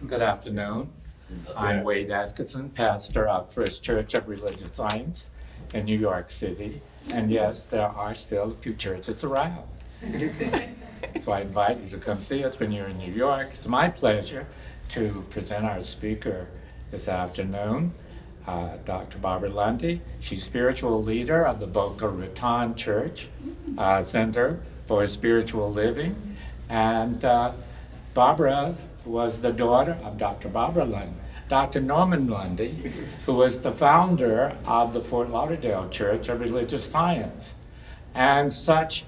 Good afternoon. I'm Wade Atkinson, pastor of First Church of Religious Science in New York City. And yes, there are still a few churches around. So I invite you to come see us when you're in New York. It's my pleasure to present our speaker this afternoon, Dr. Barbara Lunde. She's spiritual leader of the Boca Raton Church Center for Spiritual Living. And Barbara was the daughter of Dr. Barbara Lunde, Dr. Norman Lunde, who was the founder of the Fort Lauderdale Church of Religious Science. And such,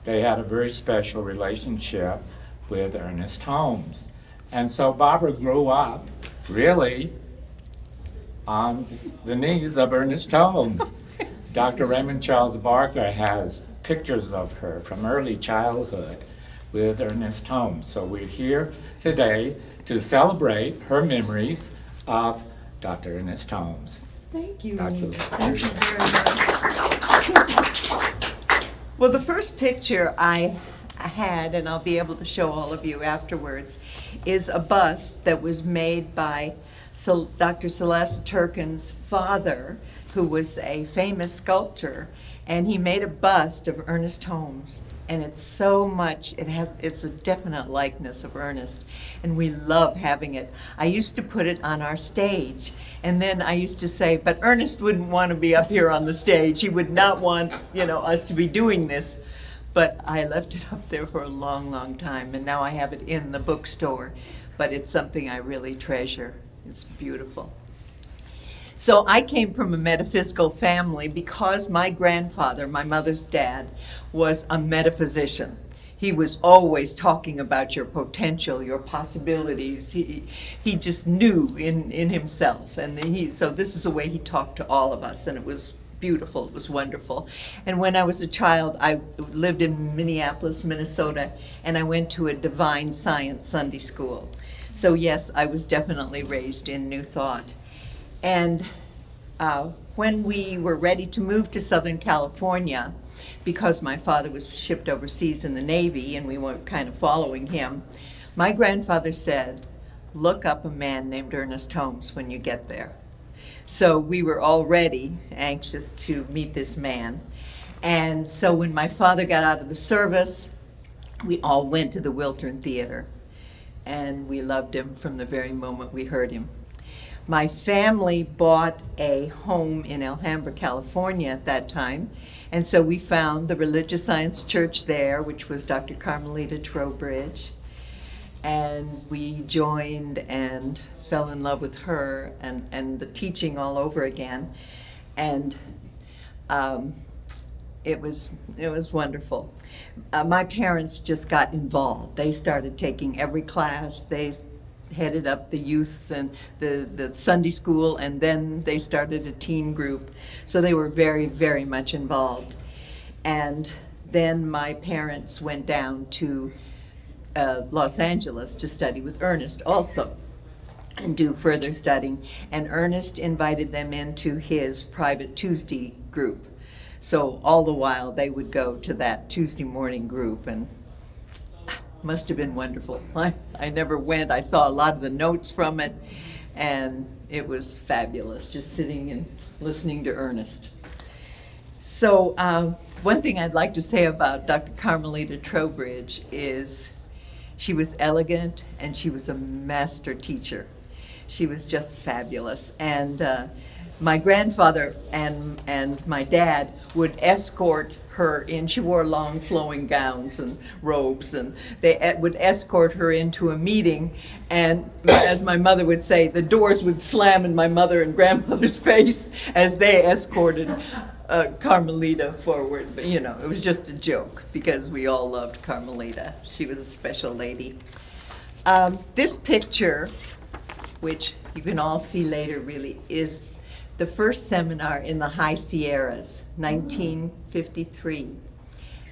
they had a very special relationship with Ernest Holmes. And so Barbara grew up really on the knees of Ernest Holmes. Dr. Raymond Charles Barker has pictures of her from early childhood with Ernest Holmes. So we're here today to celebrate her memories of Dr. Ernest Holmes. Thank you. Dr. Thank you very much. Well, the first picture I had, and I'll be able to show all of you afterwards, is a bust that was made by Dr. Celeste Turkin's father, who was a famous sculptor, and he made a bust of Ernest Holmes. And it's so much, it's a definite likeness of Ernest, and we love having it. I used to put it on our stage, and then I used to say, but Ernest wouldn't want to be up here on the stage. He would not want, us to be doing this. But I left it up there for a long, long time, and now I have it in the bookstore. But it's something I really treasure. It's beautiful. So I came from a metaphysical family because my grandfather, my mother's dad, was a metaphysician. He was always talking about your potential, your possibilities. He just knew in himself. And so this is the way he talked to all of us, and it was beautiful. It was wonderful. And when I was a child, I lived in Minneapolis, Minnesota, and I went to a Divine Science Sunday school. So yes, I was definitely raised in New Thought. And when we were ready to move to Southern California, because my father was shipped overseas in the Navy and we were kind of following him, my grandfather said, look up a man named Ernest Holmes when you get there. So we were already anxious to meet this man. And so when my father got out of the service, we all went to the Wiltern Theater. And we loved him from the very moment we heard him. My family bought a home in Alhambra, California at that time, and so we found the Religious Science Church there, which was Dr. Carmelita Trowbridge, and we joined and fell in love with her and the teaching all over again, and it was wonderful. My parents just got involved. They started taking every class. They headed up the youth and the Sunday school, and then they started a teen group. So they were very, very much involved. And then my parents went down to Los Angeles to study with Ernest also and do further studying. And Ernest invited them into his private Tuesday group. So all the while they would go to that Tuesday morning group, and must have been wonderful. I never went. I saw a lot of the notes from it, and it was fabulous, just sitting and listening to Ernest. So one thing I'd like to say about Dr. Carmelita Trowbridge is she was elegant, and she was a master teacher. She was just fabulous. And my grandfather and my dad would escort her in. She wore long flowing gowns and robes, and they would escort her into a meeting, and as my mother would say, the doors would slam in my mother and grandmother's face as they escorted Carmelita forward. But it was just a joke because we all loved Carmelita. She was a special lady. This picture, which you can all see later, really is the first seminar in the High Sierras, 1953.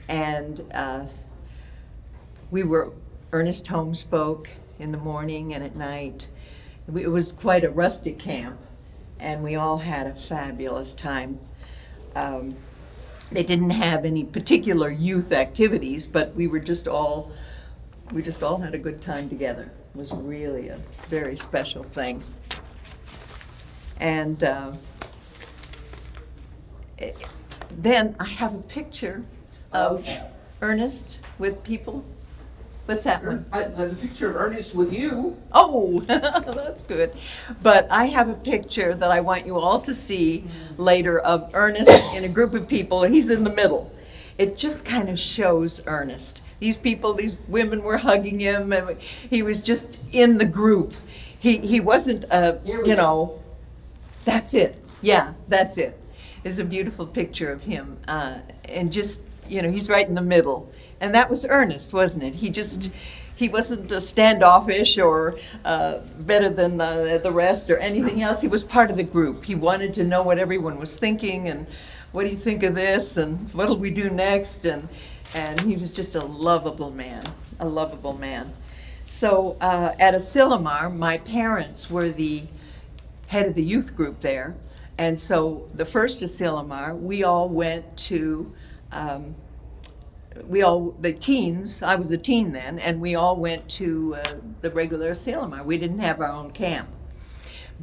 And Ernest Holmes spoke in the morning and at night. It was quite a rustic camp, and we all had a fabulous time. They didn't have any particular youth activities, but we just all had a good time together. was really a very special thing. And then I have a picture of Ernest with people. What's that one? I have a picture of Ernest with you. Oh, that's good. But I have a picture that I want you all to see later of Ernest in a group of people, and he's in the middle. It just kind of shows Ernest. These people, these women were hugging him, and he was just in the group. He wasn't, that's it. Yeah, that's it. It's a beautiful picture of him. And just, he's right in the middle. And that was Ernest, wasn't it? He wasn't standoffish or better than the rest or anything else. He was part of the group. He wanted to know what everyone was thinking and what do you think of this and what'll we do next? And he was just a lovable man, a lovable man. So at Asilomar, my parents were the head of the youth group there. And so the first Asilomar, we all went to, the teens, I was a teen then, and we all went to the regular Asilomar. We didn't have our own camp.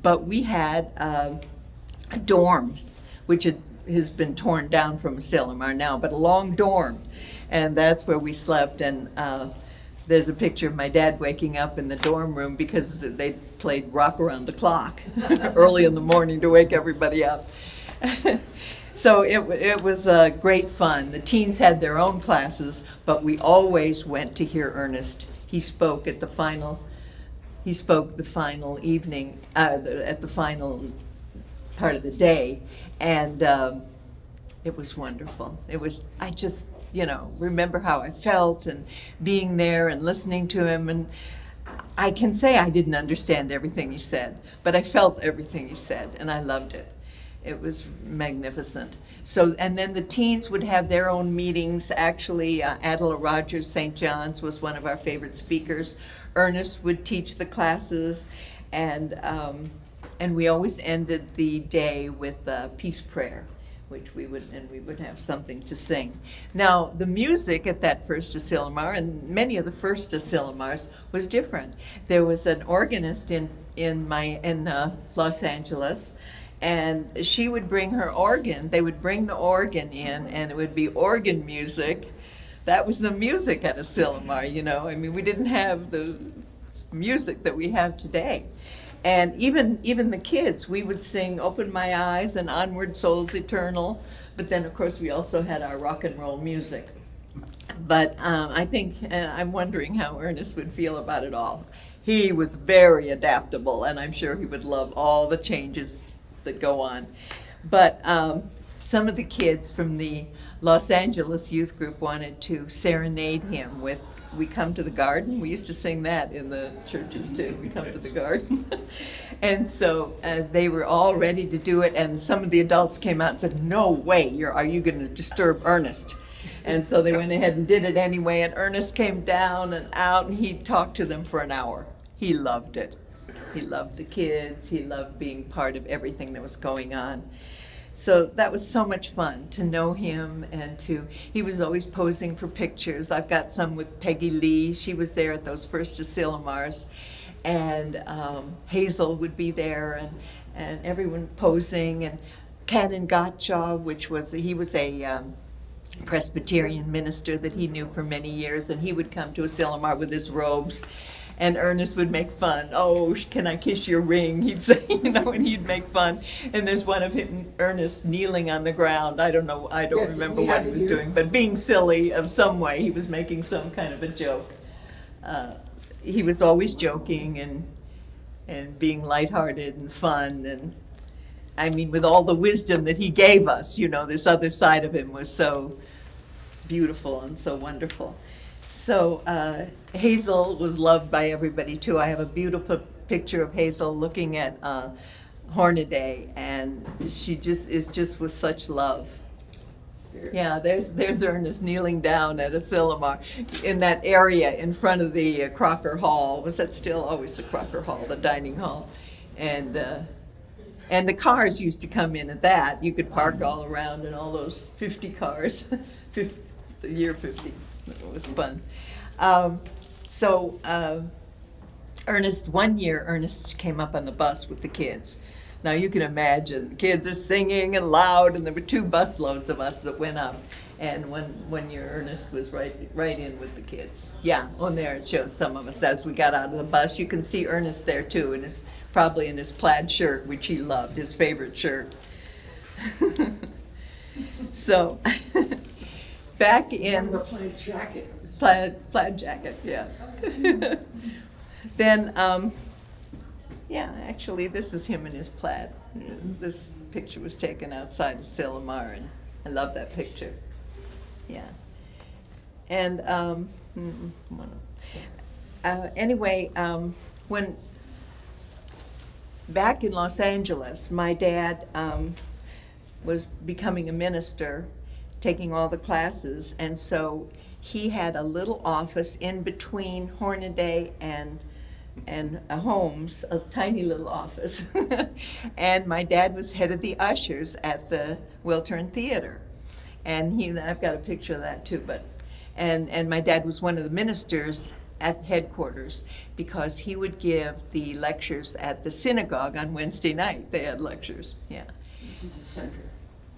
But we had a dorm, which has been torn down from Asilomar now, but a long dorm. And that's where we slept. And there's a picture of my dad waking up in the dorm room because they played rock around the clock early in the morning to wake everybody up. So it was great fun. The teens had their own classes, but we always went to hear Ernest. He spoke at the final evening, at the final part of the day, and it was wonderful. I just, remember how I felt and being there and listening to him. And I can say I didn't understand everything he said, but I felt everything he said, and I loved it. It was magnificent. So, and then the teens would have their own meetings. Actually, Adela Rogers, St. John's, was one of our favorite speakers. Ernest would teach the classes, and we always ended the day with a peace prayer, which we would have something to sing. Now, the music at that first Asilomar, and many of the first Asilomars, was different. There was an organist in Los Angeles, and she would bring her organ. They would bring the organ in, and it would be organ music. That was the music at Asilomar, we didn't have the music that we have today. And even the kids, we would sing Open My Eyes and Onward Souls Eternal, but then of course we also had our rock and roll music. But I think, I'm wondering how Ernest would feel about it all. He was very adaptable, and I'm sure he would love all the changes that go on. But some of the kids from the Los Angeles youth group wanted to serenade him with We Come to the Garden. We used to sing that in the churches too, We Come to the Garden. And so they were all ready to do it, and some of the adults came out and said, no way, are you going to disturb Ernest? And so they went ahead and did it anyway, and Ernest came down and out, and he talked to them for an hour. He loved it. He loved the kids. He loved being part of everything that was going on. So that was so much fun to know him, and he was always posing for pictures. I've got some with Peggy Lee. She was there at those first Asilomars. And Hazel would be there, and everyone posing. And Canon Gottschalk, he was a Presbyterian minister that he knew for many years, and he would come to Asilomar with his robes. And Ernest would make fun. Oh, can I kiss your ring? He'd say, and he'd make fun. And there's one of him, Ernest, kneeling on the ground. I don't remember what he was doing, but being silly of some way. He was making some kind of a joke. He was always joking and being lighthearted and fun. And with all the wisdom that he gave us, this other side of him was so beautiful and so wonderful. So Hazel was loved by everybody too. I have a beautiful picture of Hazel looking at Hornaday, and she just with such love. Yeah, there's Ernest kneeling down at Asilomar in that area in front of the Crocker Hall. Was that still always the Crocker Hall, the dining hall? And the cars used to come in at that. You could park all around in all those 50 cars, the year 50. It was fun. So One year, Ernest came up on the bus with the kids. Now you can imagine, kids are singing and loud, and there were 2 busloads of us that went up. And one year, Ernest was right in with the kids. Yeah, on there it shows some of us as we got out of the bus. You can see Ernest there too, and probably in his plaid shirt, which he loved, his favorite shirt. So, back in The plaid jacket. plaid jacket, yeah. Then, yeah, actually, this is him in his plaid. This picture was taken outside of Silmar, and I love that picture. Yeah. And anyway, when back in Los Angeles, my dad was becoming a minister, taking all the classes, and so he had a little office in between Hornaday and Holmes, a tiny little office. And my dad was head of the ushers at the Wiltern Theater. And I've got a picture of that too, and my dad was one of the ministers at headquarters because he would give the lectures at the synagogue on Wednesday night. They had lectures, yeah. This is the center.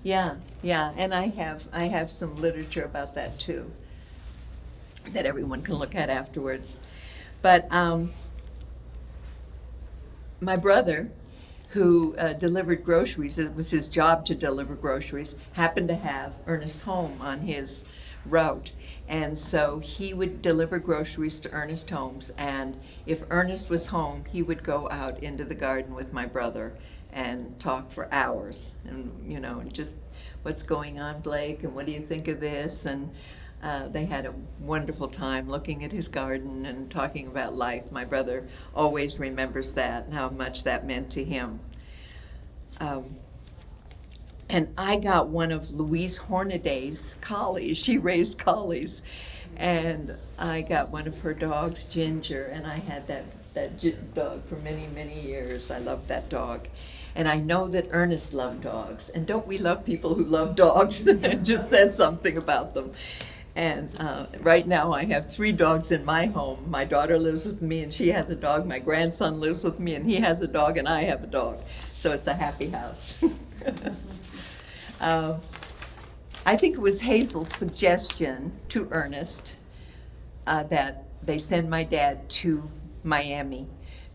Yeah, and I have some literature about that too that everyone can look at afterwards. But my brother, who delivered groceries, it was his job to deliver groceries, happened to have Ernest home on his route. And so he would deliver groceries to Ernest Holmes, and if Ernest was home, he would go out into the garden with my brother and talk for hours, and just what's going on, Blake, and what do you think of this? And they had a wonderful time looking at his garden and talking about life. My brother always remembers that and how much that meant to him. And I got one of Louise Hornaday's collies. She raised collies. And I got one of her dogs, Ginger, and I had that dog for many, many years. I loved that dog. And I know that Ernest loved dogs. And don't we love people who love dogs? It just says something about them. And right now I have 3 dogs in my home. My daughter lives with me and she has a dog. My grandson lives with me and he has a dog and I have a dog. So it's a happy house. I think it was Hazel's suggestion to Ernest that they send my dad to Miami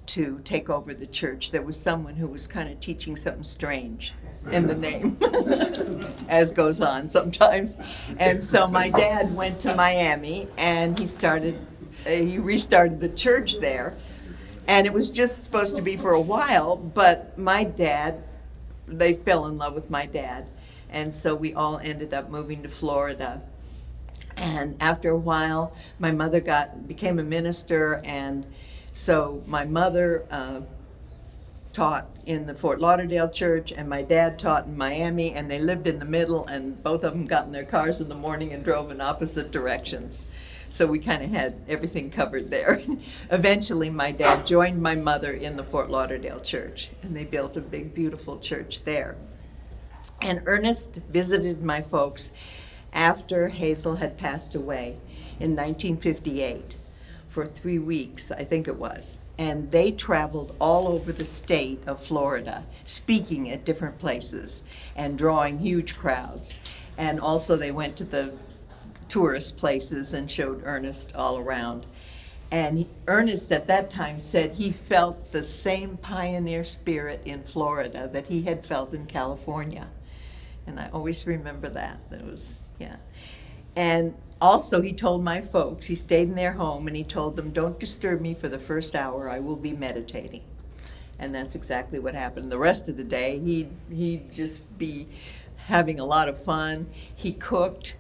to take over the church. There was someone who was kind of teaching something strange in the name, as goes on sometimes. And so my dad went to Miami and he restarted the church there. And it was just supposed to be for a while, but they fell in love with my dad. And so we all ended up moving to Florida. And after a while, my mother became a minister, and so my mother taught in the Fort Lauderdale church, and my dad taught in Miami, and they lived in the middle, and both of them got in their cars in the morning and drove in opposite directions. So we kind of had everything covered there. Eventually, my dad joined my mother in the Fort Lauderdale church, and they built a big, beautiful church there. And Ernest visited my folks after Hazel had passed away in 1958 for 3 weeks, I think it was. And they traveled all over the state of Florida, speaking at different places and drawing huge crowds. And also they went to the tourist places and showed Ernest all around. And Ernest at that time said he felt the same pioneer spirit in Florida that he had felt in California. And I always remember that. That was, yeah. And also he told my folks, he stayed in their home and he told them, don't disturb me for the first hour, I will be meditating. And that's exactly what happened. The rest of the day, he'd just be having a lot of fun. He cooked.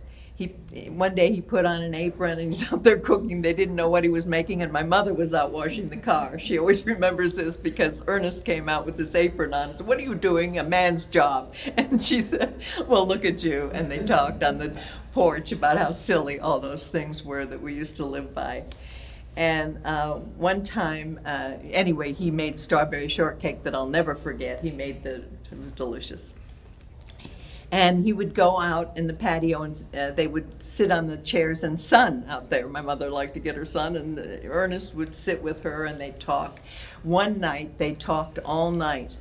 One day he put on an apron and he's out there cooking. They didn't know what he was making, and my mother was out washing the car. She always remembers this because Ernest came out with this apron on and said, what are you doing? A man's job. And she said, well, look at you. And they talked on the porch about how silly all those things were that we used to live by. And one time, anyway, he made strawberry shortcake that I'll never forget. It was delicious. And he would go out in the patio and they would sit on the chairs and sun out there. My mother liked to get her son, and Ernest would sit with her and they'd talk. One night they talked all night.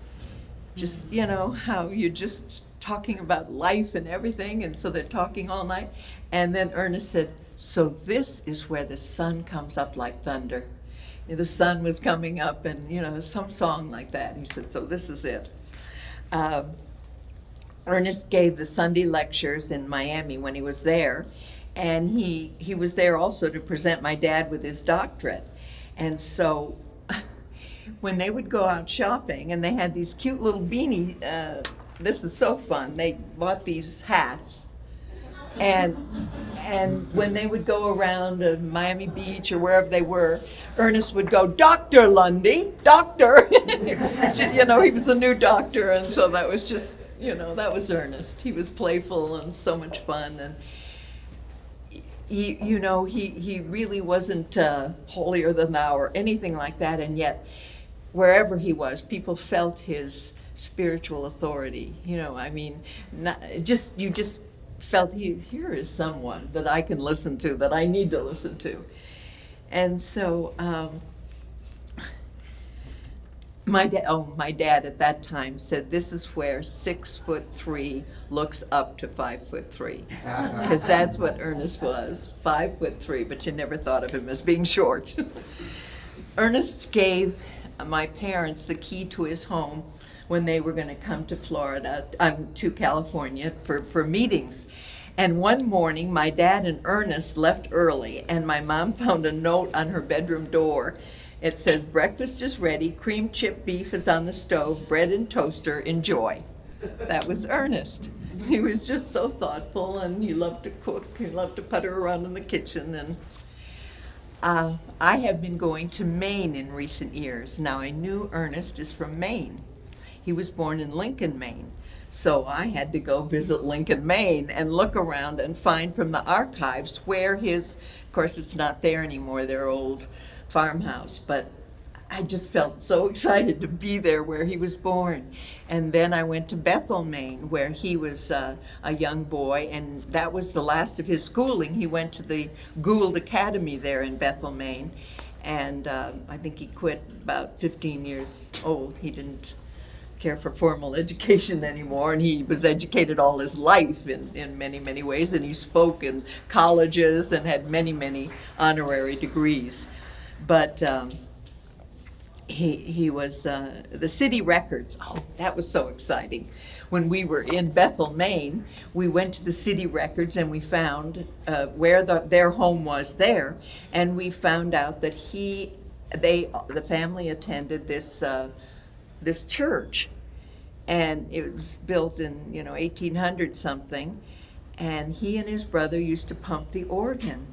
Just, you know, how you're just talking about life and everything, and so they're talking all night. And then Ernest said, "So this is where the sun comes up like thunder." The sun was coming up, and, you know, some song like that. He said, "So this is it." Ernest gave the Sunday lectures in Miami when he was there, and he was there also to present my dad with his doctorate. And so when they would go out shopping, and they had these cute little beanie, this is so fun, they bought these hats, and when they would go around Miami Beach or wherever they were, Ernest would go, "Dr. Lunde, doctor." You know, he was a new doctor, and so that was just, you know, that was Ernest. He was playful and so much fun, and you know, he really wasn't holier than thou or anything like that, and yet wherever he was, people felt his spiritual authority. You know, I mean, you just felt here is someone that I can listen to, that I need to listen to. And so my dad at that time said, "This is where 6'3" looks up to 5'3", because that's what Ernest was, 5'3", but you never thought of him as being short. Ernest gave my parents the key to his home when they were going to come to to California for meetings. And one morning, my dad and Ernest left early, and my mom found a note on her bedroom door. It says, "Breakfast is ready, cream chip beef is on the stove, bread and toaster, enjoy." That was Ernest. He was just so thoughtful, and he loved to cook, he loved to putter around in the kitchen. And I have been going to Maine in recent years. Now, I knew Ernest is from Maine. He was born in Lincoln, Maine. So I had to go visit Lincoln, Maine, and look around and find from the archives where of course it's not there anymore, their old farmhouse, but I just felt so excited to be there where he was born. And then I went to Bethel, Maine, where he was a young boy, and that was the last of his schooling. He went to the Gould Academy there in Bethel, Maine, and I think he quit about 15 years old. He didn't care for formal education anymore, and he was educated all his life in many, many ways, and he spoke in colleges and had many, many honorary degrees. But he was the city records. Oh, that was so exciting. When we were in Bethel, Maine, we went to the city records and we found where their home was there, and we found out that the family attended this church, and it was built in 1800 something, and he and his brother used to pump the organ.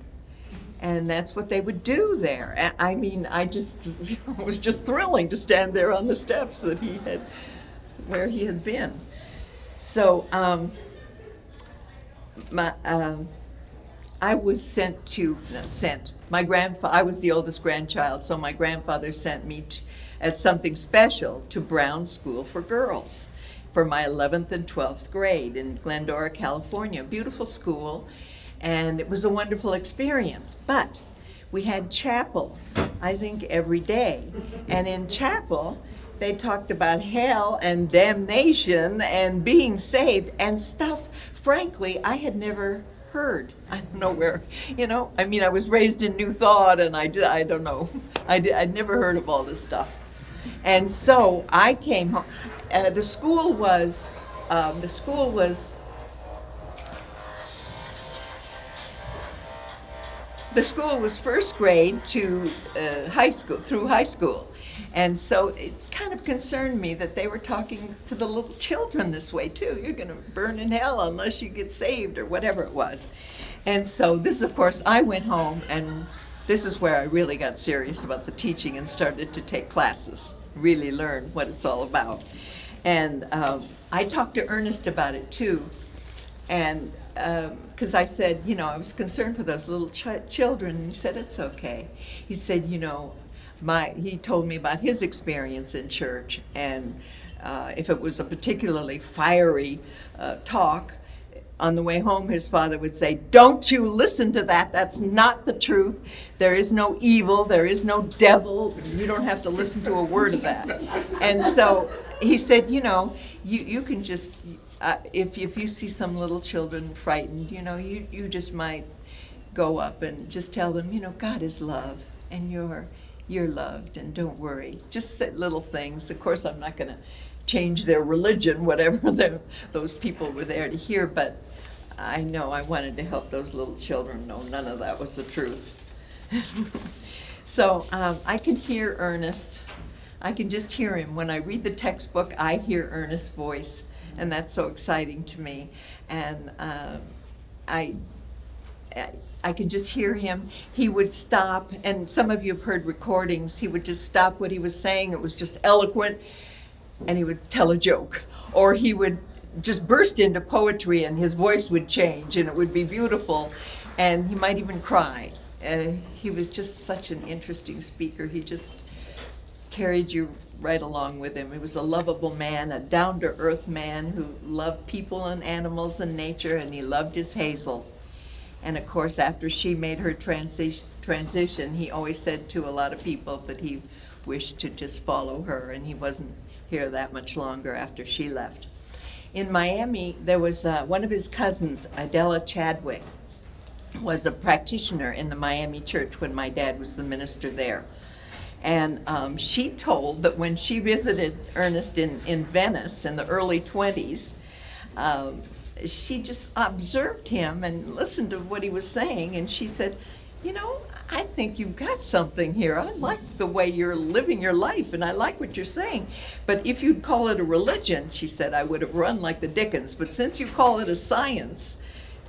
And that's what they would do there. I mean, it was just thrilling to stand there on the steps where he had been. So I was I was the oldest grandchild, so my grandfather sent me as something special to Brown School for Girls for my 11th and 12th grade in Glendora, California. Beautiful school. And it was a wonderful experience. But we had chapel, I think, every day. And in chapel, they talked about hell and damnation and being saved and stuff, frankly, I had never heard. I don't know where, I mean, I was raised in New Thought, and I don't know. I'd never heard of all this stuff. And so I came home. The school was first grade to high school. And so it kind of concerned me that they were talking to the little children this way too. You're going to burn in hell unless you get saved, or whatever it was. And so this, of course, I went home, and this is where I really got serious about the teaching and started to take classes, really learn what it's all about. And I talked to Ernest about it too. And because I said, I was concerned for those little children, and he said, it's okay. He said, he told me about his experience in church, and if it was a particularly fiery talk, on the way home, his father would say, "Don't you listen to that. That's not the truth. There is no evil. There is no devil. You don't have to listen to a word of that." And so he said, you can just, if you see some little children frightened, you just might go up and just tell them, God is love, and you're loved, and don't worry. Just say little things. Of course, I'm not going to change their religion, whatever those people were there to hear, but I know I wanted to help those little children know none of that was the truth. So I can hear Ernest. I can just hear him. When I read the textbook, I hear Ernest's voice, and that's so exciting to me. And I could just hear him. He would stop, and some of you have heard recordings. He would just stop what he was saying. It was just eloquent, and he would tell a joke. Or he would just burst into poetry, and his voice would change, and it would be beautiful, and he might even cry. He was just such an interesting speaker. He just carried you right along with him. He was a lovable man, a down-to-earth man who loved people and animals and nature, and he loved his Hazel. And of course, after she made her transition, he always said to a lot of people that he wished to just follow her, and he wasn't here that much longer after she left. In Miami, there was one of his cousins, Adela Chadwick, was a practitioner in the Miami church when my dad was the minister there. And she told that when she visited Ernest in Venice in the early 20s, she just observed him and listened to what he was saying, and she said, I think you've got something here. I like the way you're living your life, and I like what you're saying. But if you'd call it a religion, she said, I would have run like the Dickens. But since you call it a science,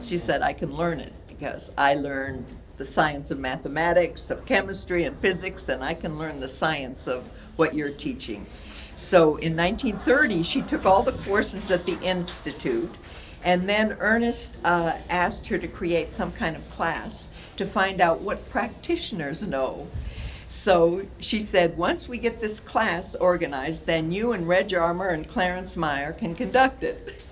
she said, I can learn it, because I learned the science of mathematics, of chemistry and physics, and I can learn the science of what you're teaching. So in 1930, she took all the courses at the Institute, and then Ernest asked her to create some kind of class to find out what practitioners know. So she said, once we get this class organized, then you and Reg Armour and Clarence Meyer can conduct it.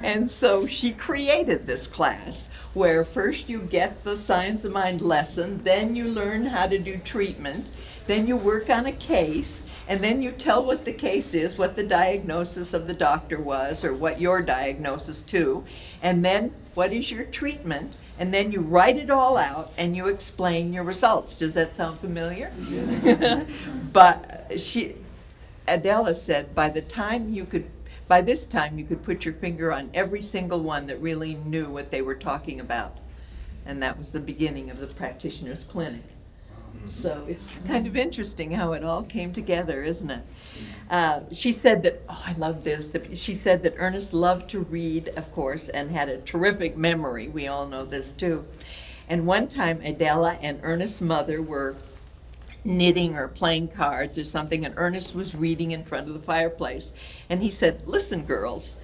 And so she created this class where first you get the Science of Mind lesson, then you learn how to do treatment, then you work on a case, and then you tell what the case is, what the diagnosis of the doctor was, or what your diagnosis too, and then what is your treatment, and then you write it all out and you explain your results. Does that sound familiar? Yeah. But Adela said, by this time you could put your finger on every single one that really knew what they were talking about. And that was the beginning of the practitioner's clinic. So it's kind of interesting how it all came together, isn't it? She said that, I love this, she said that Ernest loved to read, of course, and had a terrific memory. We all know this too. And one time Adela and Ernest's mother were knitting or playing cards or something, and Ernest was reading in front of the fireplace. And he said, listen, girls,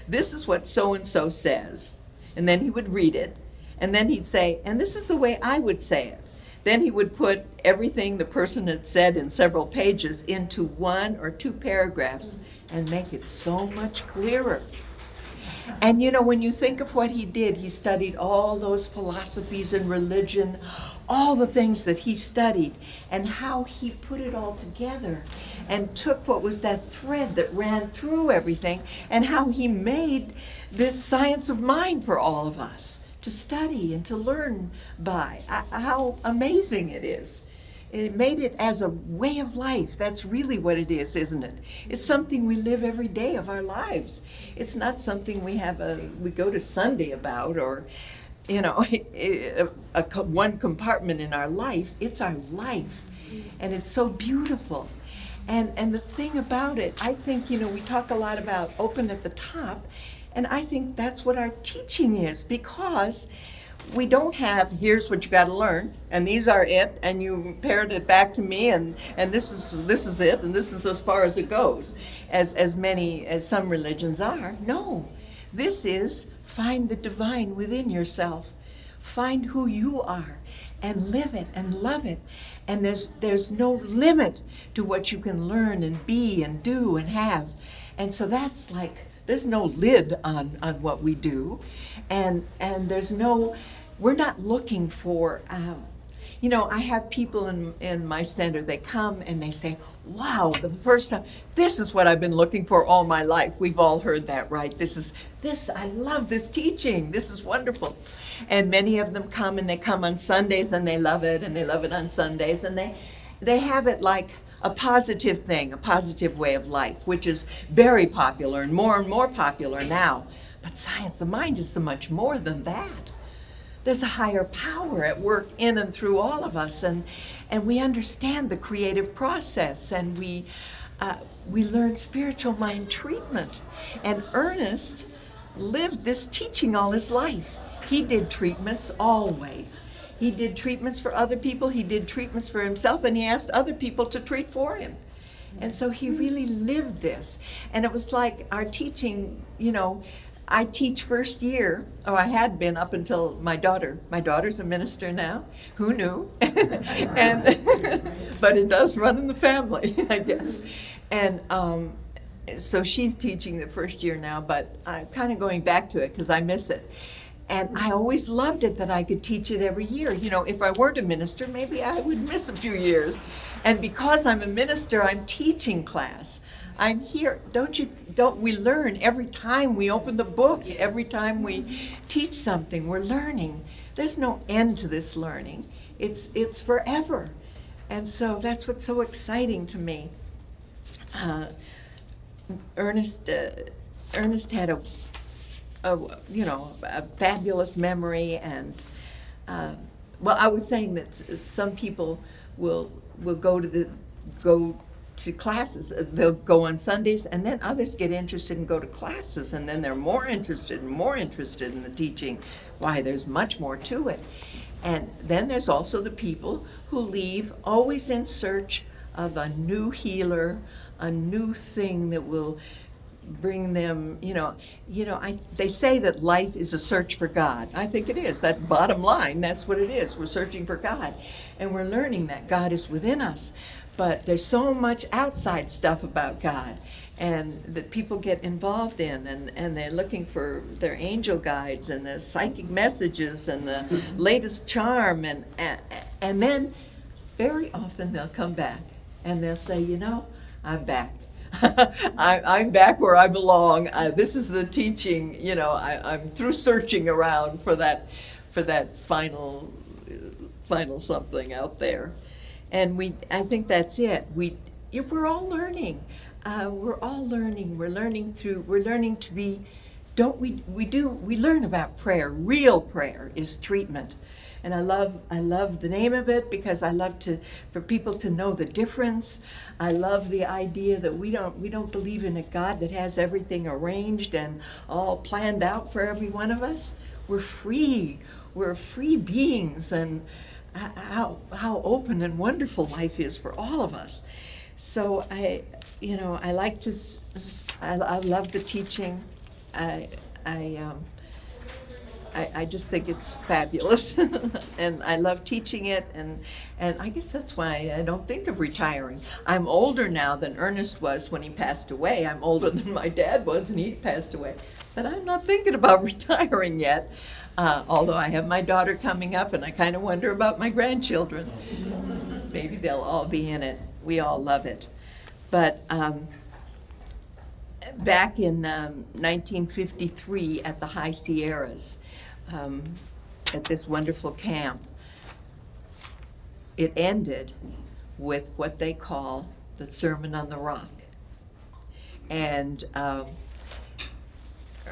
this is what so-and-so says. And then he would read it, and then he'd say, and this is the way I would say it. Then he would put everything the person had said in several pages into 1 or 2 paragraphs and make it so much clearer. And when you think of what he did, he studied all those philosophies and religion, all the things that he studied, and how he put it all together and took what was that thread that ran through everything, and how he made this science of mind for all of us to study and to learn by. How amazing it is. It made it as a way of life. That's really what it is, isn't it? It's something we live every day of our lives. It's not something we go to Sunday about, or one compartment in our life. It's our life, and it's so beautiful. And the thing about it, I think, we talk a lot about open at the top, and I think that's what our teaching is, because we don't have, here's what you got to learn, and these are it, and you parrot it back to me, and this is it, and this is as far as it goes, as some religions are. No, this is find the divine within yourself. Find who you are and live it and love it. And there's no limit to what you can learn and be and do and have. And so that's like, there's no lid on what we do. And we're not looking for, I have people in my center, they come and they say, wow, the first time, this is what I've been looking for all my life. We've all heard that, right? I love this teaching. This is wonderful. And many of them come, and they come on Sundays and they love it, and they love it on Sundays, and they have it like a positive thing, a positive way of life, which is very popular and more popular now. But science of mind is so much more than that. There's a higher power at work in and through all of us, and we understand the creative process, and we learn spiritual mind treatment. And Ernest lived this teaching all his life. He did treatments always. He did treatments for other people, he did treatments for himself, and he asked other people to treat for him. And so he really lived this. And it was like our teaching, I teach first year, or I had been up until my daughter. My daughter's a minister now. Who knew? But it does run in the family, I guess. And so she's teaching the first year now, but I'm kind of going back to it because I miss it. And I always loved it that I could teach it every year. If I weren't a minister, maybe I would miss a few years. And because I'm a minister, I'm teaching class. I'm here. Don't we learn every time we open the book, every time we teach something, we're learning. There's no end to this learning. It's forever. And so that's what's so exciting to me. Ernest had a fabulous memory, and I was saying that some people will go to classes. They'll go on Sundays, and then others get interested and go to classes, and then they're more interested in the teaching. Why, there's much more to it. And then there's also the people who leave always in search of a new healer, a new thing that will bring them, they say that life is a search for God. I think it is. That bottom line, that's what it is. We're searching for God. And we're learning that God is within us. But there's so much outside stuff about God, and that people get involved in, and they're looking for their angel guides and the psychic messages and the latest charm, and then very often they'll come back and they'll say, I'm back. I'm back where I belong. This is the teaching. I'm through searching around for that final something out there. And I think that's it. We're all learning. We're all learning. We're learning to be. We learn about prayer. Real prayer is treatment. And I love the name of it because I love for people to know the difference. I love the idea that we don't believe in a God that has everything arranged and all planned out for every one of us. We're free. We're free beings, and how open and wonderful life is for all of us. So I love the teaching. I just think it's fabulous, and I love teaching it, and I guess that's why I don't think of retiring. I'm older now than Ernest was when he passed away. I'm older than my dad was, and he passed away. But I'm not thinking about retiring yet, although I have my daughter coming up, and I kind of wonder about my grandchildren. Maybe they'll all be in it. We all love it. But back in 1953 at the High Sierras, at this wonderful camp, it ended with what they call the Sermon on the Rock. And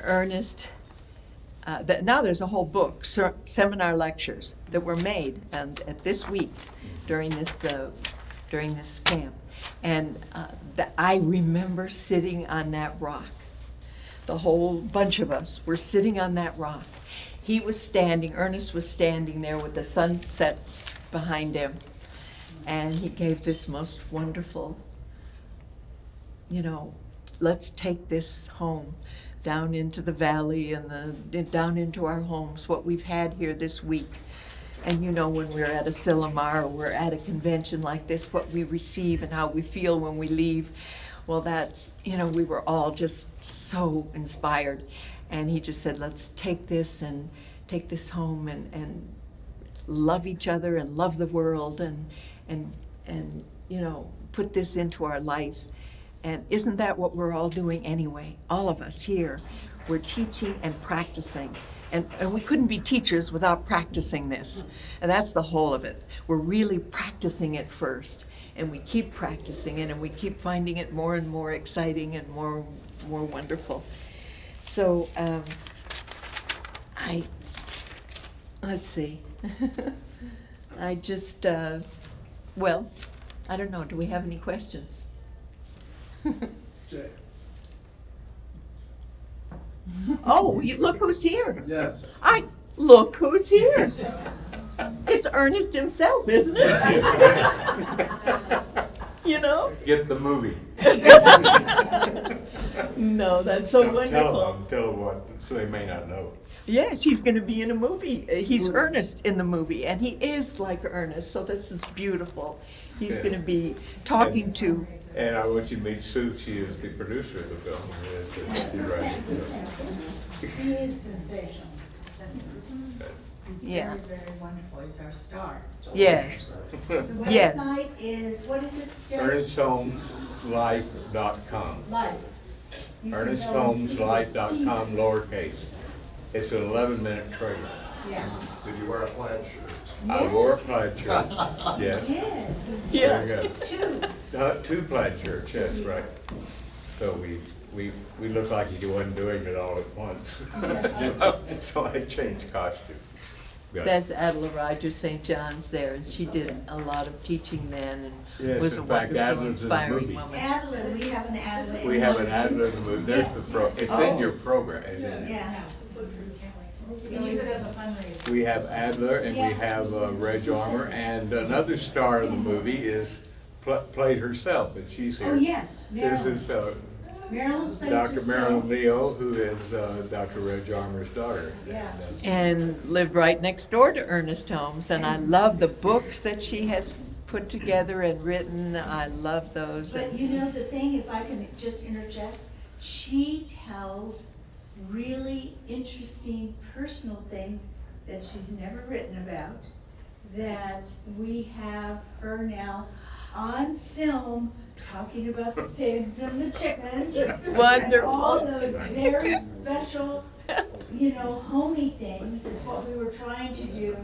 Ernest, now there's a whole book, seminar lectures that were made at this week during this camp. And I remember sitting on that rock. The whole bunch of us were sitting on that rock. Ernest was standing there with the sunsets behind him. And he gave this most wonderful, let's take this home. down into the valley and down into our homes, what we've had here this week. And you know, when we're at a Sillamar or we're at a convention like this, what we receive and how we feel when we leave, well, that's, you know, we were all just so inspired. And he just said, let's take this home and love each other and love the world and you know, put this into our life. And isn't that what we're all doing anyway? All of us here, we're teaching and practicing. And we couldn't be teachers without practicing this. And that's the whole of it. We're really practicing it first. And we keep practicing it, and we keep finding it more and more exciting and more wonderful. So, let's see. I just, well, I don't know, do we have any questions? Jay. Oh, look who's here. Yes. Look who's here. It's Ernest himself, isn't it? You know? Get the movie. No, that's so wonderful. Tell them what, so they may not know. Yes, he's going to be in a movie. He's Ernest in the movie, and he is like Ernest, so this is beautiful. He's going to be talking to... And I want you to meet Sue. She is the producer of the film. Yes, you're right. He is sensational. He's Yeah. very, very wonderful. He's our star. Yes. The Yes. website is, what is it, Jay? ErnestHolmesLife.com. Life. You can go and see the ErnestHolmesLife.com, lowercase. It's an 11-minute trailer. teaser. Yeah. Did you wear a plaid shirt? I wore a Yes. plaid shirt. Yes. He did. Yeah. Very good. Two. Two plaid shirts, yes, right. So we looked like he wasn't doing it all at once. So I changed costume. Good. That's Adela Rogers St. John's there, and she did a lot of teaching then and Yes, was a in fact, wonderful, Adela's in the inspiring movie. woman. Adler, we have an Adler. We have an Adler in the movie. There's Yes, the pro, yes. it's Oh. in your program. isn't it? Yeah. We use it as a fundraiser. We have Adler and we have Reg Armour, and another star in the movie is played herself, and she's here. Oh, yes. This is Marilyn plays Dr. herself. Marilyn Leo, who is Dr. Reg Armour's daughter. Yeah. And lived right next door to Ernest Holmes, and I love the books that she has put together and written. I love those. But you know, the thing, if I can just interject, she tells really interesting personal things that she's never written about, that we have her now on film talking about the pigs and the chickens. Wonderful. And all those very special, you know, homey things is what we were trying to do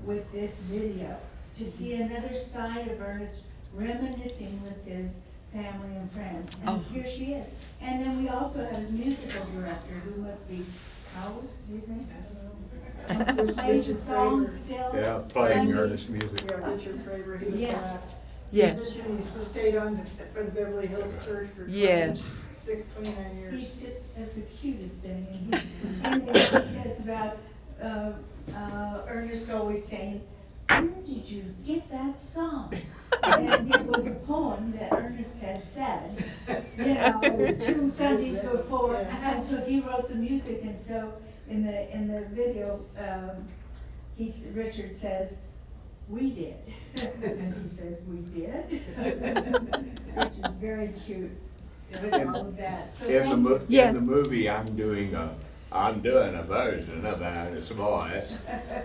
with this video. To see another side of Ernest reminiscing with his family and friends. And Oh. here she is. And then we also have his musical director, who must be, how old do you think? Who plays the songs still? Yeah, playing Ernest music. Yeah, Richard Fravor, he was the Yes. last Yes, musician. He's stayed on for the Beverly Hills Church for yes. 29 years. He's just the cutest thing. And he says about Ernest always saying, where did you get that song? And it was a poem that Ernest had said, you know, 2 Sundays before, and so he wrote the music, and so in the video, Richard says, we did. And he says, we did? Which is very cute, with all of that. So In thank you. Yes. the movie, I'm doing a version of Ernest's voice.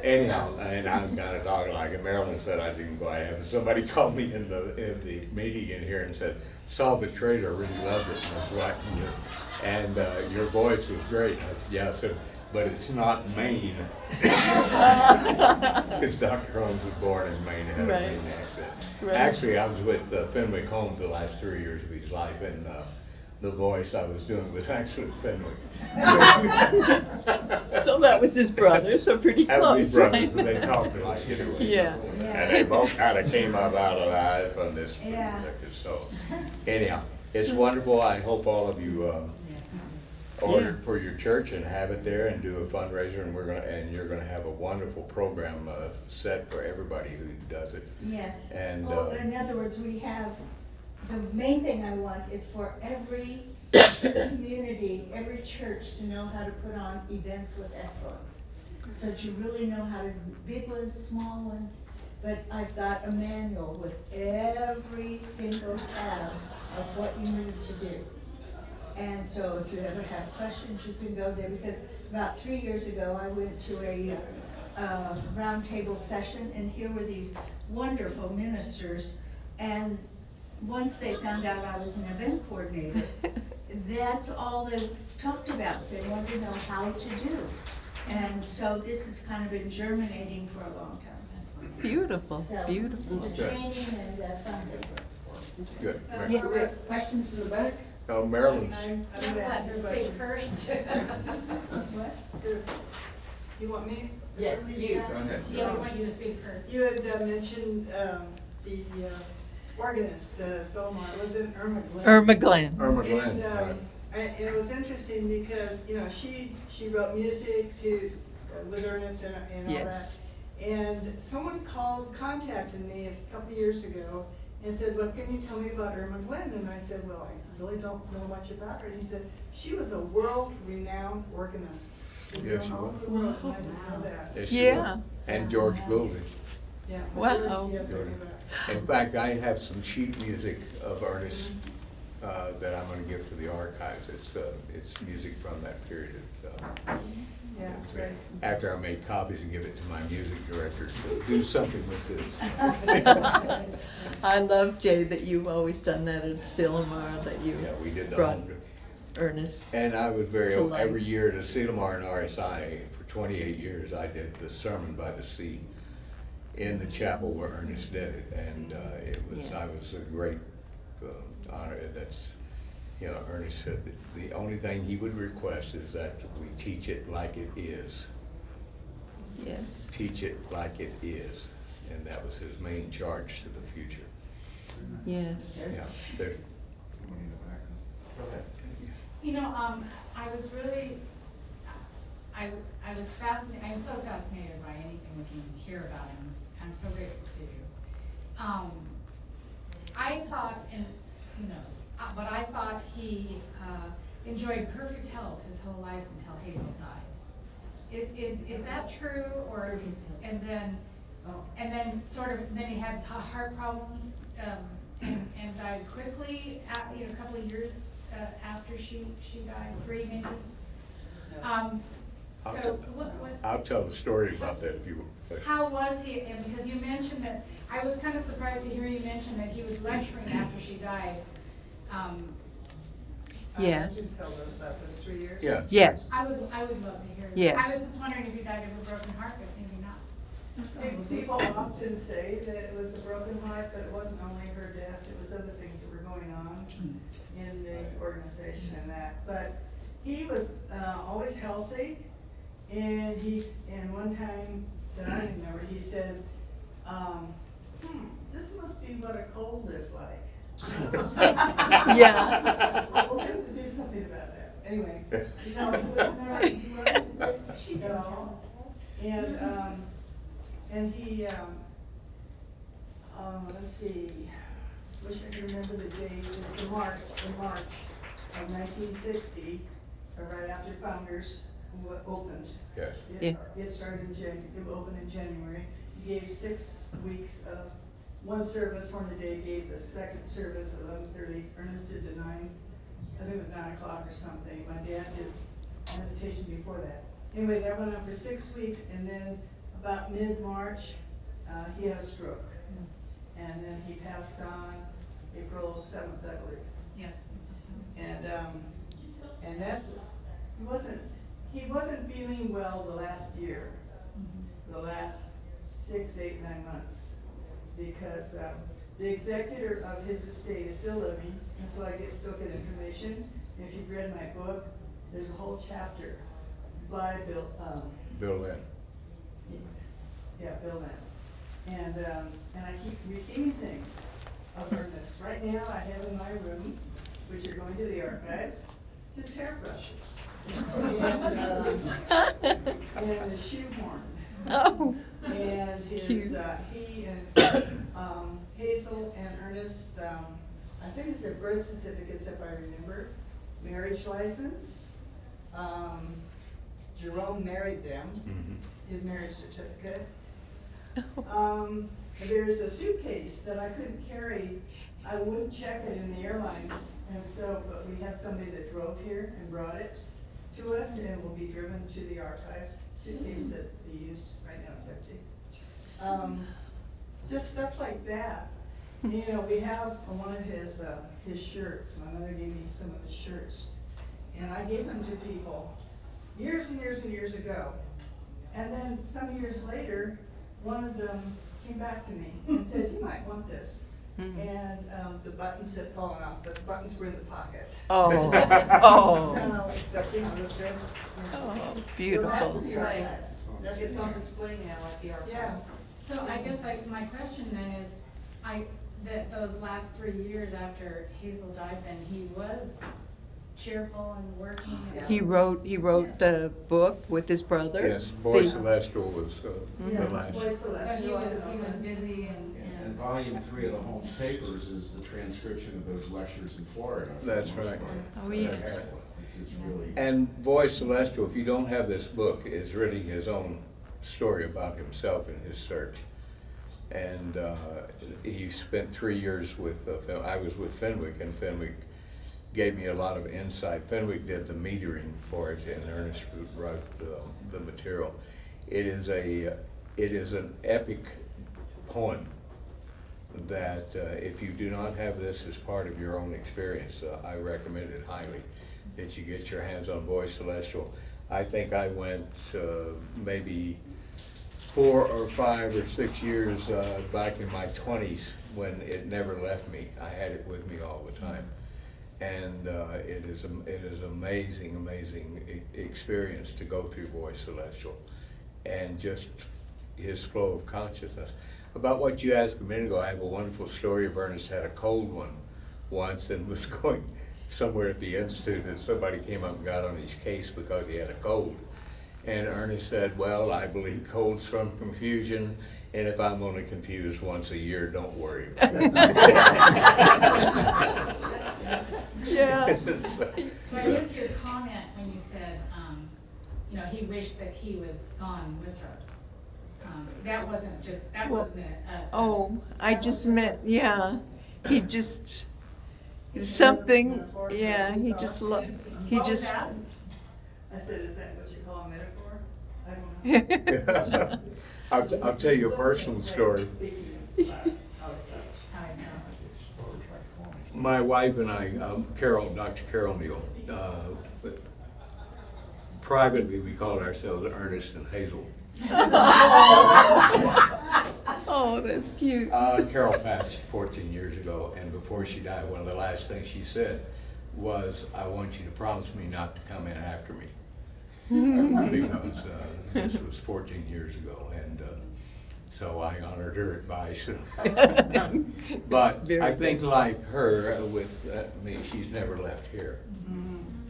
Anyhow, and I'm kind of talking like it. Marilyn said I didn't quite have it. Somebody called me in the meeting in here and said, saw the trailer, really loved it, and I was writing this. And your voice was great. And I said, yeah, I said, but it's not Maine. Because Dr. Holmes was born in Maine, had a Right. Maine accent. Right. Actually, I was with Fenwick Holmes the last 3 years of his life, and the voice I was doing was actually Fenwick. So that was his brother, so pretty That was his close, brothers, right? and they talked like it anyway. Yeah. And they both kind of came up out of that from this Yeah. record, so anyhow, it's wonderful. I hope all of you ordered for your church and have it there and do a fundraiser, and you're gonna have a wonderful program set for everybody who does it. Yes. And, Well, in other words, we have, the main thing I want is for every community, every church to know how to put on events with excellence. So that you really know how to do big ones, small ones, but I've got a manual with every single tab of what you need to do. And so if you ever have questions, you can go there, because about 3 years ago, I went to a roundtable session, and here were these wonderful ministers, and once they found out I was an event coordinator, that's all they talked about. They wanted to know how to do. And so this has kind of been germinating for a long time. Beautiful, So beautiful. it's a training and funding. Good. Yeah. Questions in the back? Oh, Maryland's. Just let her speak first. What? You want me? Yes, you. Go ahead. Yeah, we want you to speak first. You had mentioned the organist, Solomon, lived in Irma Glen. Irma Glen. Irma Glen. And right. and it was interesting because, you know, she wrote music to, with Ernest and all Yes. that. And someone contacted me a couple of years ago and said, well, can you tell me about Irma Glen? And I said, well, I really don't know much about her. And he said, she was a world-renowned organist. She'd Yeah, gone she all was. over the world, and I didn't know that. Yes, she Yeah. was. And George Goulding. Yeah. Wow. George, yes, I knew that. In fact, I have some sheet music of Ernest that I'm gonna give to the archives. It's music from that period. Yeah, right. After I make copies and give it to my music director to do something with this. I love, Jay, that you've always done that at Silmar, that you Yeah, we did the brought whole. Ernest. And I was to life. every year at Silmar and RSI, for 28 years, I did the Sermon by the Sea in the chapel where Ernest did it. And Yeah. I was a great honor. That's, you know, Ernest said that the only thing he would request is that we teach it like it is. Yes. Teach it like it is. And that was his main charge to the future. Yes. Yeah. there- Someone in the back. Go ahead. You know, I was really, I was fascinated, I'm so fascinated by anything we can hear about him. I'm so grateful to you. I thought, and who knows, but I thought he enjoyed perfect health his whole life until Hazel died. Is that true, or, and then sort of, then he had heart problems, and died quickly, a couple of years after she died, 3 maybe? I'll So tell- what, I'll tell the story about that if you will. how was he, and because you mentioned that, I was kind of surprised to hear you mention that he was lecturing after she died. Yes. I can tell them about those 3 years. Yeah. Yes. I would love to hear that. Yes. I was just wondering if he died of a broken heart, but maybe not. People often say that it was a broken heart, but it wasn't only her death, it was other things that were going on in the organization and that. But he was always healthy, and one time that I remember, he said, this must be what a cold is like. Yeah. We'll have to do something about that. Anyway, you know, he wasn't sick She at all. And he, let's see, wish I could remember the date, in March of 1960, right after Founders opened. Yes. It started it opened in January. He gave 6 weeks of one service. One the day gave the second service at 11:30. Ernest did the 9, I think it was 9 o'clock or something. My dad did meditation before that. Anyway, that went on for 6 weeks, and then about mid-March, he had a stroke. And then he passed on April 7th, I believe. Yes. And that's, he wasn't feeling well the last year, the last 6, 8, 9 months, because the executor of his estate is still living, and so I still get information. If you've read my book, there's a whole chapter by Bill Lynn. Yeah, Bill Lynn. And I keep receiving things of Ernest. Right now, I have in my room, which are going to the archives, his hairbrushes. And his shoehorn. Oh. And his, Cute. he and Hazel and Ernest, I think it's their birth certificates if I remember. marriage license. Jerome married them, his marriage certificate. There's a suitcase that I couldn't carry. I wouldn't check it in the airlines, and so, but we have somebody that drove here and brought it to us, and it will be driven to the archives. Suitcase that they used, right now it's empty. Just stuff like that. You know, we have one of his shirts. My mother gave me some of his shirts, and I gave them to people years and years and years ago. And then some years later, one of them came back to me and said, "You might want this." And the buttons had fallen off, but the buttons were in the pocket. Oh, So, you know, the threads. oh, So beautiful. that's the archives. That's It's on there. display now at the archives. Yeah. So I guess my question then is, that those last 3 years after Hazel died, then he was cheerful and working and. He wrote the book with his brother. Yes, Boy The- Celestial was Yeah, the last. Boy So he Celestial, was I know. busy and. And volume 3 of the Holmes papers is the transcription of those lectures in Florida. for the That's most right. part. Oh, yes. Excellent. This is really. And Boy Celestial, if you don't have this book, is really his own story about himself and his search. And he spent 3 years with, I was with Fenwick, and Fenwick gave me a lot of insight. Fenwick did the metering for it, and Ernest wrote the material. It is an epic poem that if you do not have this as part of your own experience, I recommend it highly, that you get your hands on Boy Celestial. I think I went maybe 4 or 5 or 6 years back in my 20s when it never left me. I had it with me all the time. And it is amazing experience to go through Boy Celestial and just his flow of consciousness. About what you asked a minute ago, I have a wonderful story of Ernest had a cold one once and was going somewhere at the Institute, and somebody came up and got on his case because he had a cold. And Ernest said, "Well, I believe colds from confusion, and if I'm only confused once a year, don't worry about it." Yeah. So I guess your comment when you said, you know, he wished that he was gone with her. That wasn't just, that Well, wasn't a. Oh, I just meant, yeah, he just, something, yeah, he just, What was that? I said, is that what you call a metaphor? I don't know. I'll tell you a personal story. How I know. My wife and I, Dr. Carol Neal, privately we called ourselves Ernest and Hazel. Oh, that's cute. Carol passed 14 years ago, and before she died, one of the last things she said was, "I want you to promise me not to come in after me." Because this was 14 years ago, and so I honored her advice. But Very I good. think like her, with me, she's never left here.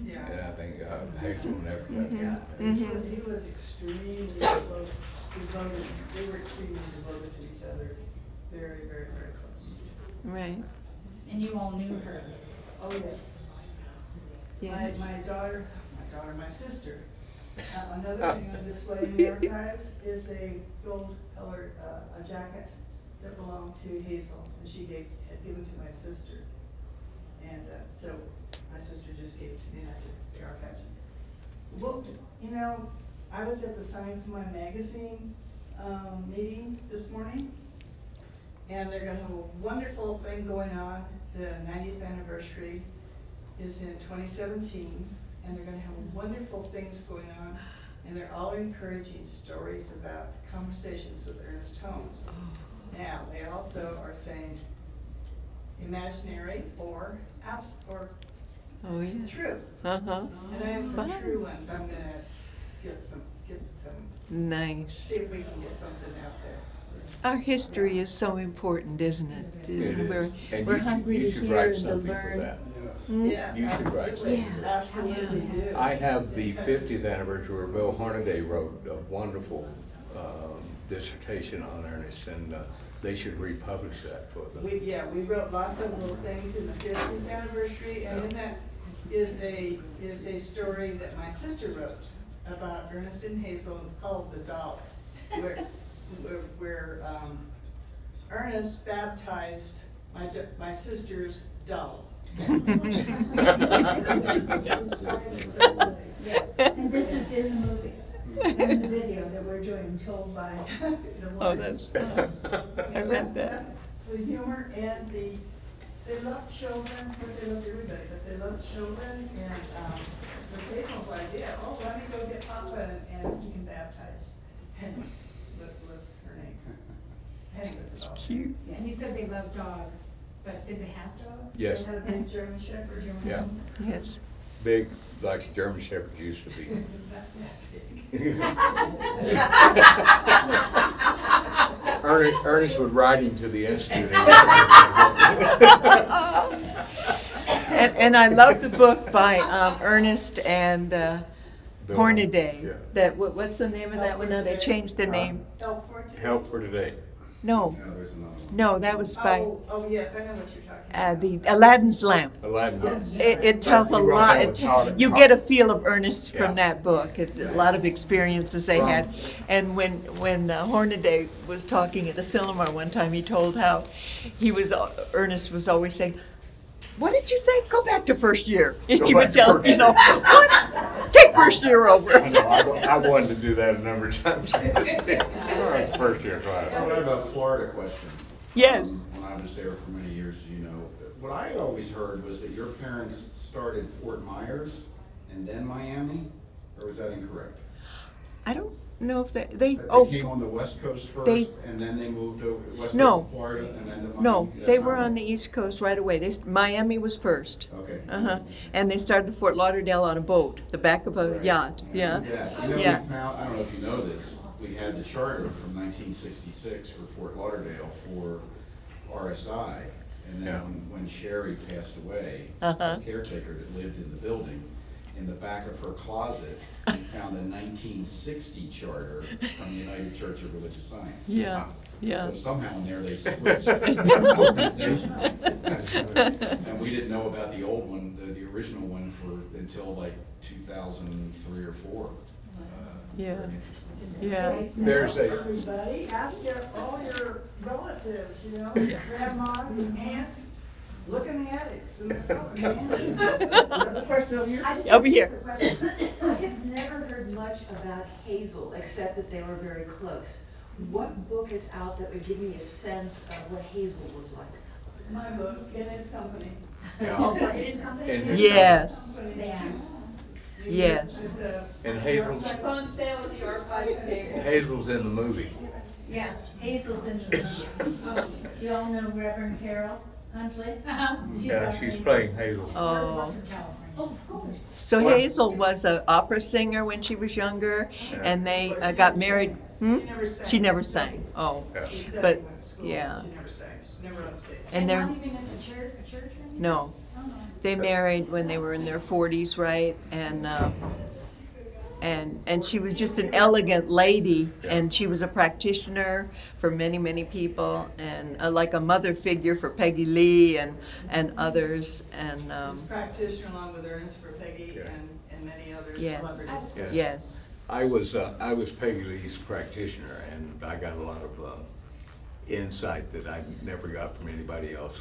Yeah. And I think Hazel never left here. Yeah, he was extremely devoted, they were extremely devoted to each other, very, very, very close. Right, And you all knew her. Oh, yes. yeah. My sister. Another thing on display in the archives is a gold colored, a jacket that belonged to Hazel, and she had given to my sister. And so my sister just gave it to me after the archives. Well, you know, I was at the Science Mind magazine meeting this morning, and they're gonna have a wonderful thing going on. The 90th anniversary is in 2017, and they're gonna have wonderful things going on, and they're all encouraging stories about conversations with Ernest Holmes. Now, they also are saying imaginary or Oh, yeah. true. Uh-huh, And I have some Fun. true ones. I'm gonna get some, nice. see if we can get something out there. Our history is so important, isn't it? It Isn't it? is. And We're you should- hungry you to should hear write and to something for learn. that. Mm. Yes, You should write absolutely. something. Absolutely do. I have the 50th anniversary where Bill Hornaday wrote a wonderful dissertation on Ernest, and they should republish that for them. We wrote lots of little things in the 50th anniversary, and in that is a story that my sister wrote about Ernest and Hazel. It's called The Doll, where Ernest baptized my sister's doll. Yes, and this is in the movie, in the video that we're doing, told by the woman. Oh, that's fun. I read that. The humor and they love children, of course they loved everybody, but they loved children, and the Hazel's idea, oh, let me go get Papa and he can baptize. And what was her name? Penny was the dog. Cute. And you said they love dogs, but did they have dogs? Yes, They had a big German Shepherd. yeah, Yes. big, like German Shepherds used to be. Ernest would ride him to the institute. And I love the book by Ernest and Bill, Hornaday. yeah. That, what's the name of that one now? They changed their name. Help for today. Help for today. No, No, there's another one. no, that was by Oh, yes, I know what you're talking about. the Aladdin's Lamp. Aladdin. It tells a He wrote lot, that one. you get a feel of Ernest Yeah. from that book, a lot of experiences they had. And when Hornaday was talking at the Silmar one time, he told how Ernest was always saying, "What did you say? Go back to first year." He Go would back to tell, first you know, what? Take first year over. I know, I wanted to do that a number of times. First year class. I have a Florida question. Yes. When I was there for many years, as you know, what I had always heard was that your parents started Fort Myers and then Miami, or was that incorrect? I don't know if they That They came on the West Coast they- first, and then they moved to West No. Coast of Florida, and then to Miami? No, That's they not were right. on the East Coast right away. Miami was first. Okay. Uh-huh. And they started at Fort Lauderdale on a boat, the back of a Right. yacht, yeah. You know, Yeah. we found, I don't know if you know this, we had the charter from 1966 for Fort Lauderdale for RSI. And then Yeah. when Sherry passed away, Uh-huh. the caretaker that lived in the building, in the back of her closet, we found a 1960 charter from the United Church of Religious Science. Yeah, yeah. So somehow in there they switched organizations. And we didn't know about the old one, the original one until like 2003 or 4. Yeah. Very interesting. Yeah. There's a, Everybody, ask all your relatives, you know, grandmas, aunts, look in the attics and the cellars. The question over here. I just Over have here. a question. I have never heard much about Hazel, except that they were very close. What book is out that would give me a sense of what Hazel was like? My book, in its company. It's called what, it is company? And- Yes, Yeah. yes. and Hazel's, It's on sale at the archives table. Hazel's in the movie. Yeah, Hazel's in the movie. Do you all know Reverend Carol Huntley? Uh-huh. Yeah, she's amazing. playing Hazel. We're Oh. from California. Oh, of course. So Hazel was an opera singer when she was younger, and they got married. Hmm? She never sang. She never sang. Oh, Yeah. She studied, But, went to school, yeah. but she never sang, she's never on stage. and not they're even in a church or anything? no, Oh, no. they married when they were in their 40s, right? And she was just an elegant lady, and she was a practitioner for many, many people, and like a mother figure for Peggy Lee and others, and She's a practitioner along with Ernest for Peggy Yeah. and many other Yes. celebrities. Yes. yes, I was Peggy Lee's practitioner, and I got a lot of insight that I never got from anybody else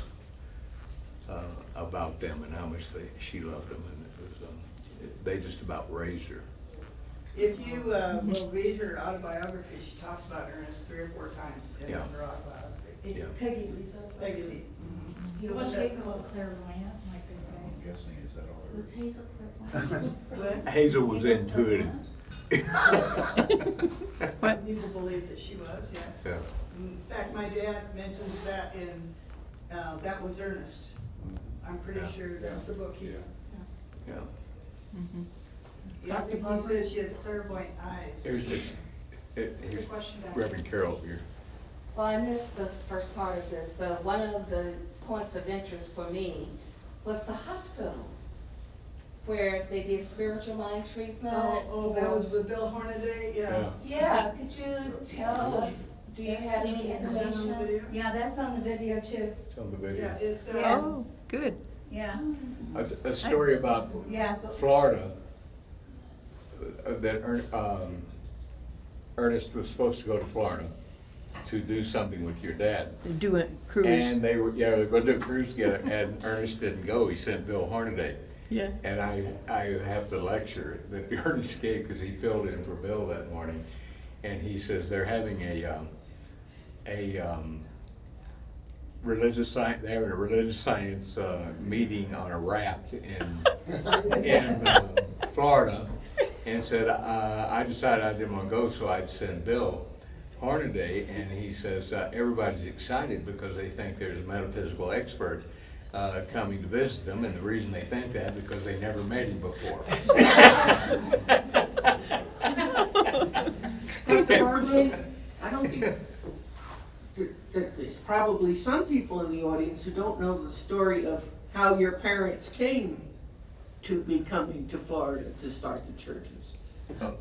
about them and how much she loved them, and it was they just about raised her. If you will read her autobiography, she talks about Ernest 3 or 4 times in Yeah. her autobiography. Yeah. Peggy Lisa. Peggy Lee. Was Hazel clairvoyant, like they say? I'm guessing, is that all there Was is? Hazel clairvoyant? What? Hazel was intuitive. What? Some people believe that she was, yes. Yeah. In fact, my dad mentions that that was Ernest. I'm pretty Yeah. sure that's the book he. Yeah. Yeah. mhm. Yeah, I think he says she has clairvoyant eyes. Here's this. Here's question back. Reverend Carol here. Well, I missed the first part of this, but one of the points of interest for me was the hospital, where they did spiritual mind treatment. Oh, that was with Bill Hornaday, yeah. Yeah, could you tell us, do you have any Is that on the information? video? Yeah, that's on the video too. It's on the Yeah, video. it's, Yeah. Oh, good. Yeah, A story about yeah. Florida, that Ernest was supposed to go to Florida to do something with your dad. Do a cruise. And they were going to do a cruise together, and Ernest didn't go. He sent Bill Hornaday. Yeah. And I have the lecture that Ernest gave, because he filled in for Bill that morning. And he says they're having religious science, they're having a religious science meeting on a raft in Florida, and said, I decided I didn't want to go, so I'd send Bill Hornaday, and he says, everybody's excited because they think there's a metaphysical expert coming to visit them, and the reason they think that because they never met him before. Marlene, I don't think, there's probably some people in the audience who don't know the story of how your parents came to be coming to Florida to start the churches.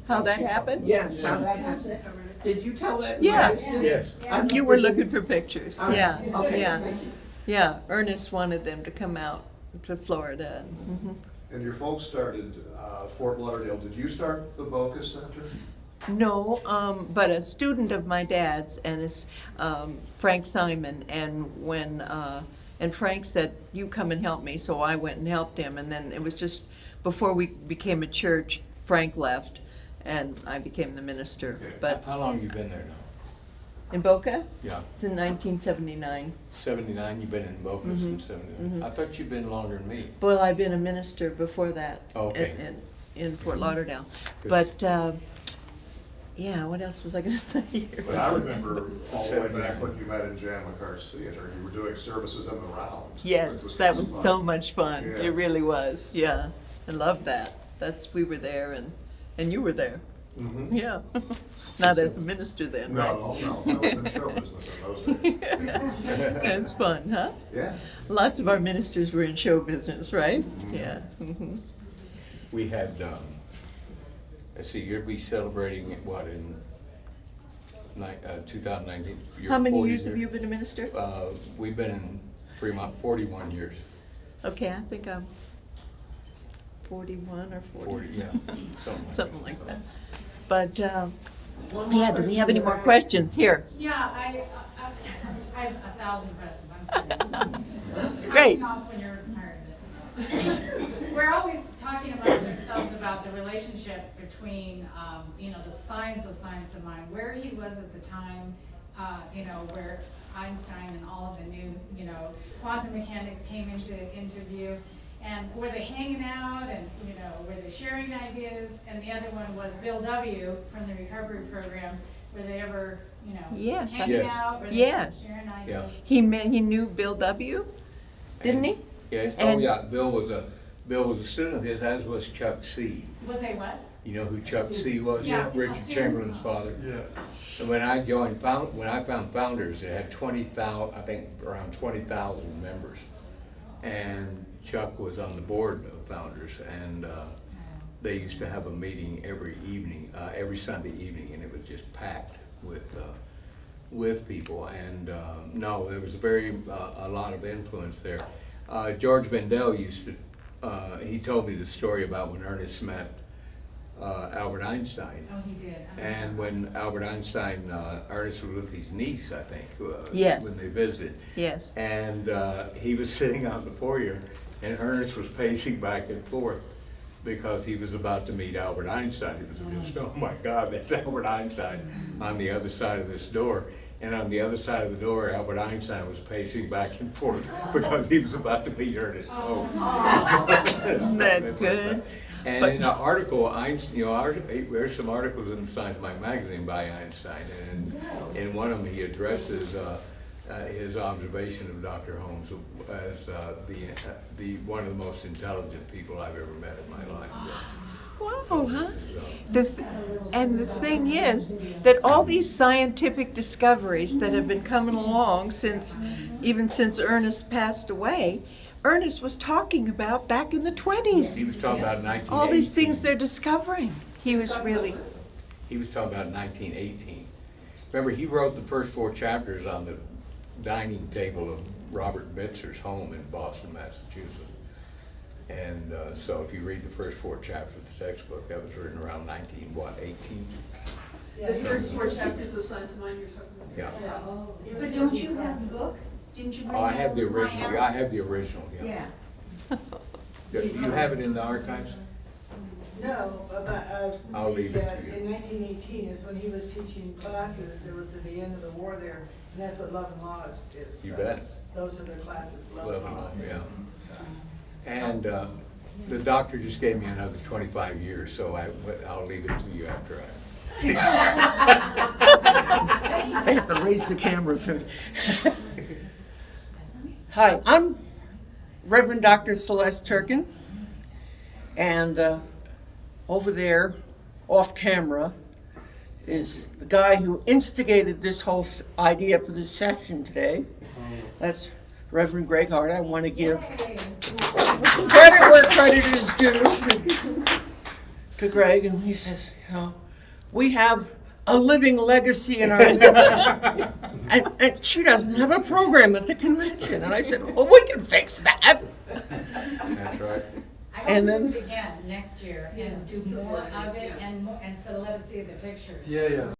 How that happened? Yes, how that happened. Did you tell that? in Yeah. high school? Yes. You were looking for pictures. I- Yeah, Okay, yeah. thank you. Yeah, Ernest wanted them to come out to Florida. And your folks started Fort Lauderdale. Did you start the Boca Center? No, but a student of my dad's, and is Frank Simon, and and Frank said, you come and help me, so I went and helped him, and then it was just, before we became a church, Frank left, and I became the minister, but How long have you been there now? in Boca, Yeah, it's in 1979. 79, you've been in Boca since 79. I thought you'd been longer than me. Well, I've been a minister before that Okay. in Fort Lauderdale, Good. but, yeah, what else was I gonna say here? But I remember all the way back when you met in Jan McCart's theater, you were doing services in the round. which Yes, that was fun. so much fun. Yeah. It really was, yeah. I loved that. We were there and you were there. Mhm. Yeah. Not as a minister then, right? No, I was in show business in those days. It's fun, huh? Yeah. Lots of our ministers were in show business, right? Yeah. We had, let's see, you'll be celebrating what, in 2019? your How many 40 years have you been a minister? We've been in Fremont 41 years. Okay, I think I'm 41 or 40. Yeah, Something like that. But, yeah, do we have any more questions? Here. Yeah, I have 1,000 questions, I'm sorry. Great. Cutting off when you're tired of it. We're always talking amongst ourselves about the relationship between, the science of science and mind, where he was at the time, where Einstein and all of the new, quantum mechanics came into view. And were they hanging out and, were they sharing ideas? And the other one was Bill W. from the recovery program. Were they ever, Yes, hanging Yes. out? Were they Yes. sharing ideas? He knew Bill W., didn't he? Yes, And- yeah, Bill was a student of his, as was Chuck C. Was they what? You know who Chuck C. was? Yeah. Richard Chamberlain's father. Yes. And when I found Founders, it had 20,000, I think around 20,000 members. And Chuck was on the board of Founders, and they used to have a meeting every evening, every Sunday evening, and it was just packed with people. And no, there was a lot of influence there. George Bendel used to, he told me the story about when Ernest met Albert Einstein. Oh, he did. And when Albert Einstein, Ernest was with his niece, I think, Yes. when they visited. Yes. And he was sitting on the foyer, and Ernest was pacing back and forth because he was about to meet Albert Einstein. He was just, oh my God, that's Albert Einstein on the other side of this door. And on the other side of the door, Albert Einstein was pacing back and forth because he was about to meet Ernest Holmes. Isn't that good? And But- in an article, there's some articles in Science magazine by Einstein, and in one of them he addresses his observation of Dr. Holmes as the one of the most intelligent people I've ever met in my life. Wow, huh? And the thing is that all these scientific discoveries that have been coming along even since Ernest passed away, Ernest was talking about back in the 20s. He was talking about 1918. All these things they're discovering. He was talking about 1918. Remember, he wrote the first 4 chapters on the dining table of Robert Bitzer's home in Boston, Massachusetts. And so if you read the first 4 chapters of the textbook, that was written around 1918? Yeah, The first 4 chapters of Science of Mind you're talking about. Yeah. But don't you have the book? Didn't you bring Oh, I that have the over to my original, yeah, I house? have the original, yeah. Yeah. Do you have it in the archives? No, but, I'll leave it to you. in 1918 is when he was teaching classes, it was at the end of the war there, and that's what Love and Law is. You bet. Those are the classes, Love Love and and Law. Law, yeah. And the doctor just gave me another 25 years, so I'll leave it to you after I have to raise the camera for me. Hi, I'm Reverend Dr. Celeste Turkin, and over there, off camera, is the guy who instigated this whole idea for this session today. That's Reverend Greg Hart. I want to give credit where credit is due to Greg, and he says, you know, we have a living legacy in our midst. And she doesn't have a program at the convention. And I said, well, we can fix that. That's right. I hope And we then- do it again next year and do more of it and so let us see the pictures. Yeah, yeah.